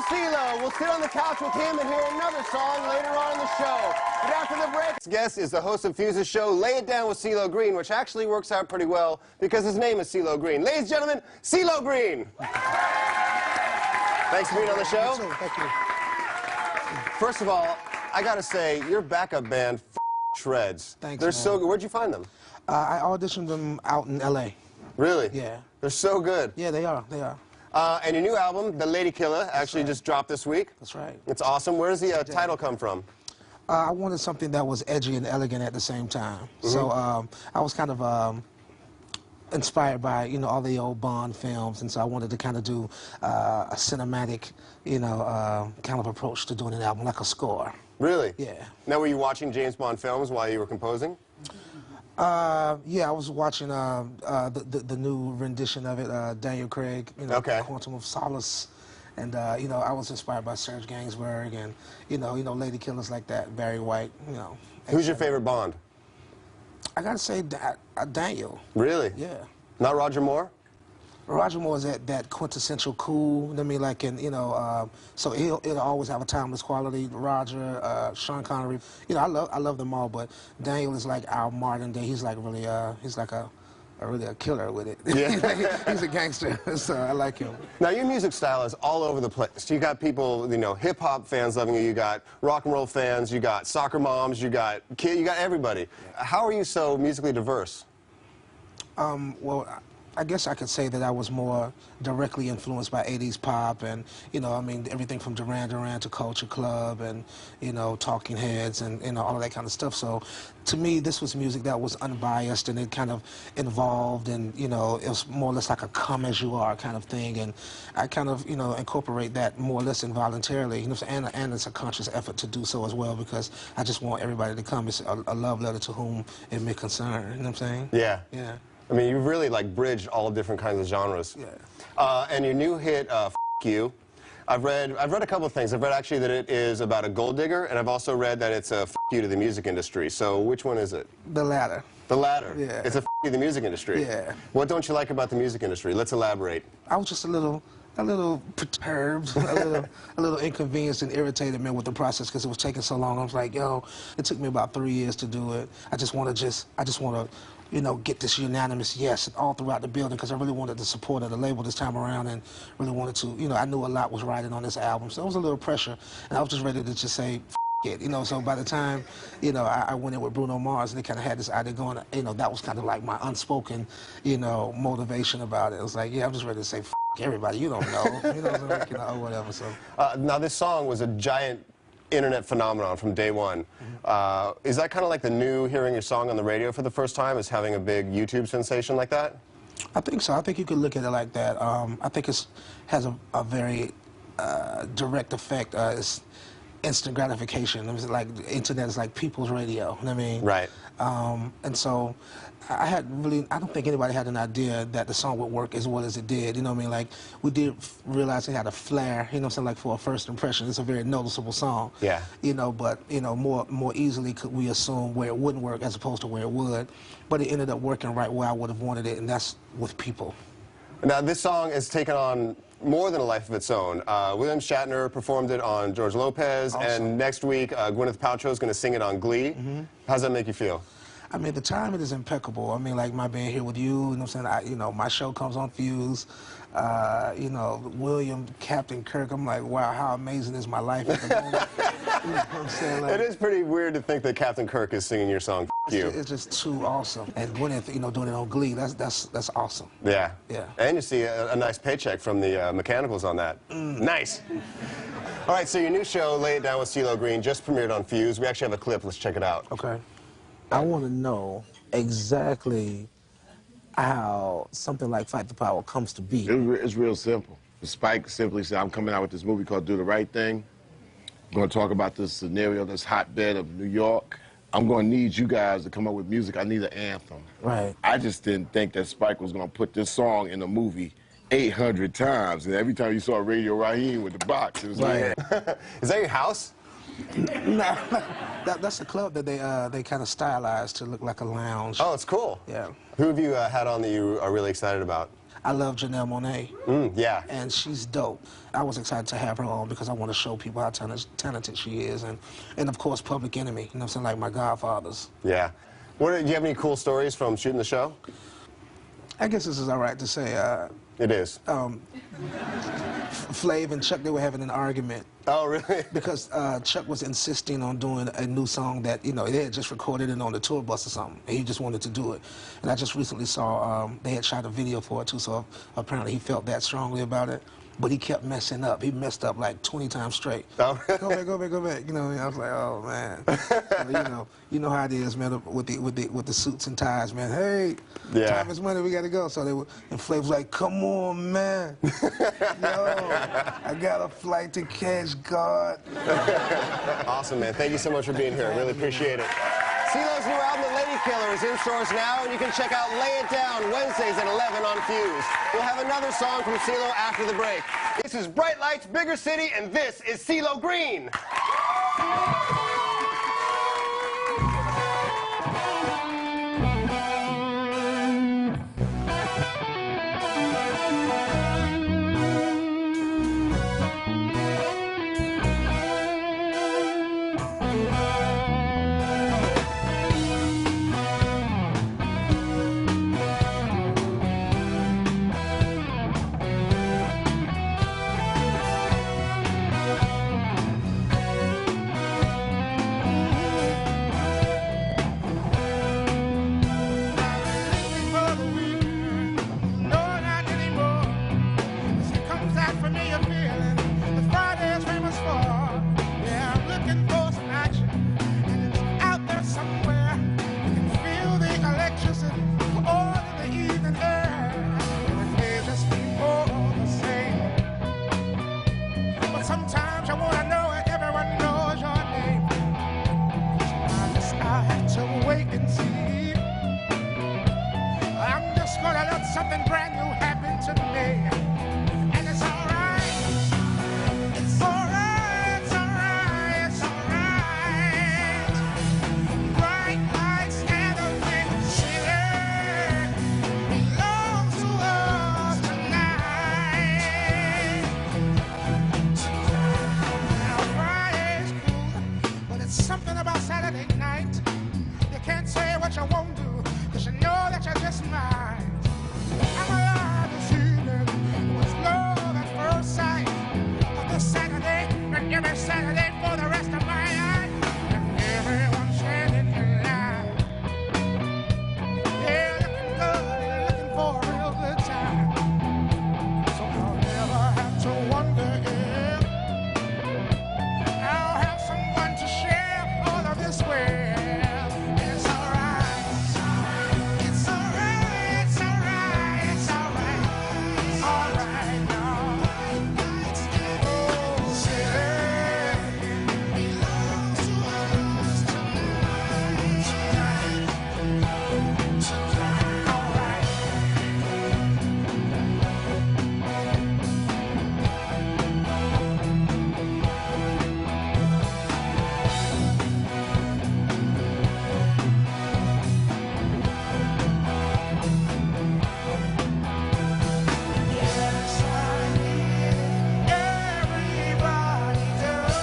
CeeLo. We'll sit on the couch with him and hear another song later on in the show. But after the break, this guest is the host of Fuse's show, Lay It Down with CeeLo Green, which actually works out pretty well because his name is CeeLo Green. Ladies and gentlemen, CeeLo Green. Thanks for being on the show. Thank you. First of all, I gotta say, your backup band shreds. Thanks, They're man. so good. Where'd you find them? I auditioned them out in L.A. Really? Yeah. They're so good. Yeah, they are. They are. And your new album, The Lady Killer, actually just dropped this week. That's right. It's awesome. Where does the title come from? I wanted something that was edgy and elegant at the same time. So I was kind of inspired by, you know, all the old Bond films, and so I wanted to kind of do a cinematic, you know, kind of approach to doing an album, like a score. Really? Yeah. Now, were you watching James Bond films while you were composing? Yeah, I was watching the new rendition of it, Daniel Craig, you know, Quantum of Solace, and you know, I was inspired by Serge Gainsbourg and you know, lady killers like that, Barry White, you know. Who's your favorite Bond? I gotta say Daniel. Really? Yeah. Not Roger Moore? Roger Moore is that quintessential cool. I mean, like, in, you know, so it'll always have a timeless quality. Roger, Sean Connery, you know, I love them all, but Daniel is like our modern day. He's like really, he's like really a killer with it. Yeah. He's a gangster, so I like him. Now, your music style is all over the place. You got people, you know, hip-hop fans loving you. You got rock and roll fans. You got soccer moms. You got kids. You got everybody. Yeah. How are you so musically diverse? Well, I guess I could say that I was more directly influenced by 80s pop and, you know, I mean, everything from Duran Duran to Culture Club and, you know, Talking Heads and, you know, all of that kind of stuff. So, to me, this was music that was unbiased and it kind of involved and, you know, it was more or less like a come-as-you-are kind of thing. And I kind of, you know, incorporate that more or less involuntarily, you know, and it's a conscious effort to do so as well because I just want everybody to come. It's a love letter to whom it may concern, you know what I'm saying? Yeah. Yeah. I mean, you've really, like, bridged all different kinds of genres. Yeah. And your new hit, F*** You, I've read a couple of things. I've read, actually, that it is about a gold digger, and I've also read that it's a F*** you to the music industry. So which one is it? The latter. The latter? Yeah. It's a F*** you to the music industry? Yeah. What don't you like about the music industry? Let's elaborate. I was just a little perturbed, a little inconvenienced and irritated, man, with the process because it was taking so long. I was like, yo, it took me about 3 years to do it. I just want to, you know, get this unanimous yes all throughout the building because I really wanted the support of the label this time around and really wanted to, you know, I knew a lot was riding on this album, so it was a little pressure, and I was just ready to just say, it, you know, so by the time, you know, I went in with Bruno Mars and they kind of had this idea going, you know, that was kind of like my unspoken, you know, motivation about it. It was like, yeah, I'm just ready to say, everybody, you don't know, you know, or whatever, so. Now, this song was a giant internet phenomenon from day one. Is that kind of like the new hearing your song on the radio for the first time, is having a big YouTube sensation like that? I think so. I think you could look at it like that. I think it has a very direct effect. It's instant gratification. It was like the internet is like people's radio. You know what I mean? Right. And so I don't think anybody had an idea that the song would work as well as it did. You know what I mean? Like, we did realize it had a flair, you know what I'm saying, like for a first impression. It's a very noticeable song. Yeah. You know, but, you know, more easily could we assume where it wouldn't work as opposed to where it would. But it ended up working right where I would have wanted it, and that's with people. Now, this song has taken on more than a life of its own. William Shatner performed it on George Lopez, and next week, Gwyneth Paltrow is going to sing it on Glee. How does that make you feel? I mean, the timing is impeccable. I mean, like, my being here with you know what I'm saying? You know, my show comes on Fuse. You know, William, Captain Kirk, I'm like, wow, how amazing is my life at the moment? You know what I'm saying? Like, it is pretty weird to think that Captain Kirk is singing your song, F*** You. It's just too awesome. And Gwyneth, you know, doing it on Glee, that's awesome. Yeah. Yeah. And you see a nice paycheck from the mechanicals on that. Nice. All right, so your new show, Lay It Down with CeeLo Green, just premiered on Fuse. We actually have a clip. Let's check it out. Okay. I want to know exactly how something like Fight the Power comes to be. It's real simple. Spike simply said, I'm coming out with this movie called Do the Right Thing. I'm going to talk about this scenario, this hotbed of New York. I'm going to need you guys to come up with music. I need an anthem. Right. I just didn't think that Spike was going to put this song in a movie 800 times. And every time you saw Radio Raheem with the box, it was like... Is that your house? Nah, that's a club that they kind of stylized to look like a lounge. Oh, it's cool. Yeah. Who have you had on that you are really excited about? I love Janelle Monáe. Yeah. And she's dope. I was excited to have her on because I want to show people how talented she is. And of course, Public Enemy, you know what I'm saying, like my godfathers. Yeah. Do you have any cool stories from shooting the show? I guess this is all right to say. It is. Flav and Chuck, they were having an argument. Oh, really? Because Chuck was insisting on doing a new song that, you know, they had just recorded it on the tour bus or something. And he just wanted to do it. And I just recently saw they had shot a video for it, too, so apparently he felt that strongly about it. But he kept messing up. He messed up like 20 times straight. Oh. Go back, go back, go back. You know, I was like, oh, man. So, you know how it is, man, with the suits and ties, man. Hey, yeah. Time is money, we got to go. So and Flav was like, come on, man. Yo, I got a flight to catch, God. Awesome, man. Thank you so much for being here. I really appreciate it. CeeLo's new album, The Lady Killer, is in stores now, and you can check out Lay It Down Wednesdays at 11 on Fuse. We'll have another song from CeeLo after the break. This is Bright Lights, Bigger City, and this is CeeLo Green. Something brand new happened to me, and it's alright. It's alright. It's alright. It's alright. Bright lights and a big city belong to us tonight. Now Friday's cool, but it's something about Saturday night. You can't say what you won't do, 'cause you know that you're just mine. I'm alive this evening. It was love at first sight. This Saturday, and every Saturday for the rest of my life. And everyone's standing in line. Yeah, looking good, looking for a real good time. So I'll never have to wonder if I'll have someone to share all of this with. It's alright. It's alright. It's alright. It's alright. Alright now. Oh, city belongs to us tonight. Alright. Yes, I need everybody does.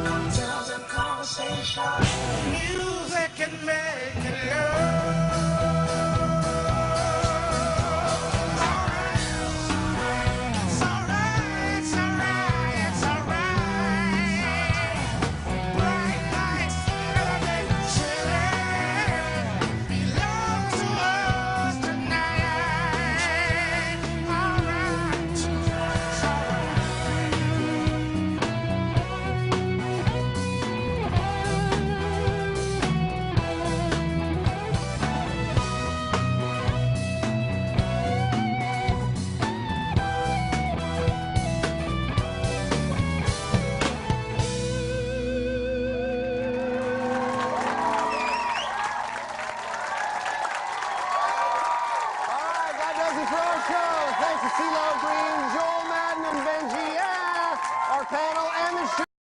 Cocktails and conversation, music and making love. Alright. It's alright. It's alright. It's alright. Bright lights and a big city belong to us tonight. Alright. It's alright. All right, that does it for our show. Thanks to CeeLo Green, Joel Madden, and Benji. Yeah, our panel and the show.